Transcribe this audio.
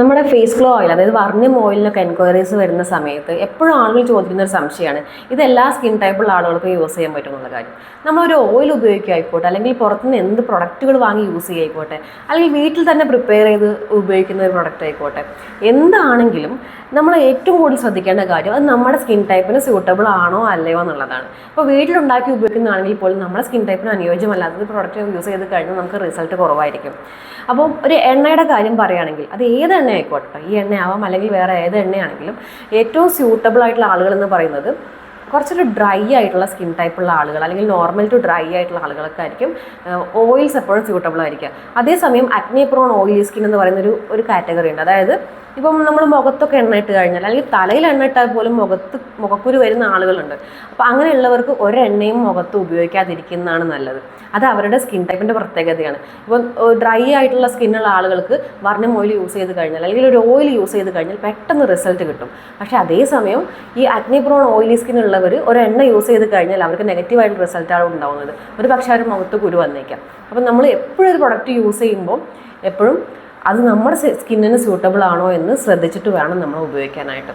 നമ്മുടെ face glow oil, അതായത് വർണ്ണിം ഓയിലിനൊക്കെ enquiries വരുന്ന സമയത്ത് എപ്പോഴും ആളുകൾ ചോദിക്കുന്ന ഒരു സംശയമാണ്, ഇത് എല്ലാ സ്കിൻ ടൈപ്പുള്ള ആളുകൾക്കും യൂസ് ചെയ്യാൻ പറ്റുമെന്നുള്ള കാര്യം. നമ്മളൊരു ഓയിൽ ഉപയോഗിക്കുകയായിക്കോട്ടെ, അല്ലെങ്കിൽ പുറത്തുനിന്ന് എന്ത് പ്രൊഡക്റ്റുകൾ വാങ്ങി യൂസ് ചെയ്യുകയായിക്കോട്ടെ, അല്ലെങ്കിൽ വീട്ടിൽ തന്നെ പ്രിപ്പയർ ചെയ്ത് ഉപയോഗിക്കുന്ന ഒരു പ്രൊഡക്റ്റ് ആയിക്കോട്ടെ, എന്താണെങ്കിലും നമ്മൾ ഏറ്റവും കൂടുതൽ ശ്രദ്ധിക്കേണ്ട കാര്യം അത് നമ്മുടെ സ്കിൻ ടൈപ്പിന് സ്യൂട്ടബിൾ ആണോ അല്ലയോ എന്നുള്ളതാണ്. ഇപ്പോൾ വീട്ടിലുണ്ടാക്കി ഉപയോഗിക്കുന്നതാണെങ്കിൽ പോലും നമ്മുടെ സ്കിൻ ടൈപ്പിന് അനുയോജ്യമല്ലാത്തത് പ്രൊഡക്റ്റ് യൂസ് ചെയ്ത് കഴിഞ്ഞാൽ നമുക്ക് റിസൾട്ട് കുറവായിരിക്കും. അപ്പോൾ ഒരു എണ്ണയുടെ കാര്യം പറയുകയാണെങ്കിൽ അത് ഏത് എണ്ണ ആയിക്കോട്ടെ, ഈ എണ്ണയാവാം അല്ലെങ്കിൽ വേറെ ഏത് എണ്ണയാണെങ്കിലും ഏറ്റവും സ്യൂട്ടബിൾ ആയിട്ടുള്ള ആളുകൾ എന്ന് പറയുന്നത് കുറച്ചൊരു ഡ്രൈ ആയിട്ടുള്ള സ്കിൻ ടൈപ്പുള്ള ആളുകൾ, അല്ലെങ്കിൽ നോർമൽ ടു ഡ്രൈ ആയിട്ടുള്ള ആളുകളൊക്കെ ആയിരിക്കും ഓയിൽസ് എപ്പോഴും സ്യൂട്ടബിൾ ആയിരിക്കുക. അതേസമയം അക്നെ പ്രോൺ ഓയിലി സ്കിൻ എന്ന് പറയുന്ന ഒരു കാറ്റഗറി ഉണ്ട്. അതായത് ഇപ്പം നമ്മൾ മുഖത്തൊക്കെ എണ്ണ ഇട്ട് കഴിഞ്ഞാൽ, അല്ലെങ്കിൽ തലയിൽ എണ്ണ ഇട്ടാൽ പോലും മുഖക്കുരു വരുന്ന ആളുകളുണ്ട്. അപ്പോൾ അങ്ങനെയുള്ളവർക്ക് ഒരെണ്ണയും മുഖത്ത് ഉപയോഗിക്കാതിരിക്കുന്നതാണ് നല്ലത്. അത് അവരുടെ സ്കിൻ ടൈപ്പിൻ്റെ പ്രത്യേകതയാണ്. ഇപ്പം ഡ്രൈ ആയിട്ടുള്ള സ്കിന്നുള്ള ആളുകൾക്ക് വർണ്ണിം ഓയിൽ യൂസ് ചെയ്ത് കഴിഞ്ഞാൽ, അല്ലെങ്കിൽ ഒരു ഓയിൽ യൂസ് ചെയ്ത് കഴിഞ്ഞാൽ പെട്ടെന്ന് റിസൾട്ട് കിട്ടും. പക്ഷേ അതേസമയം ഈ അക്നെ പ്രോൺ ഓയിലി സ്കിൻ ഉള്ളവർ ഒരു എണ്ണ യൂസ് ചെയ്ത് കഴിഞ്ഞാൽ അവർക്ക് നെഗറ്റീവായിട്ടുള്ള റിസൾട്ടാണ് ഉണ്ടാകുന്നത്. ഒരു പക്ഷേ അവർ മുഖത്ത് കുരു വന്നേക്കാം. അപ്പം നമ്മൾ എപ്പോഴും ഒരു പ്രൊഡക്റ്റ് യൂസ് ചെയ്യുമ്പോൾ എപ്പോഴും അത് നമ്മുടെ സ്കിന്നിന് സ്യൂട്ടബിൾ ആണോ എന്ന് ശ്രദ്ധിച്ചിട്ട് വേണം നമ്മൾ ഉപയോഗിക്കാനായിട്ട്.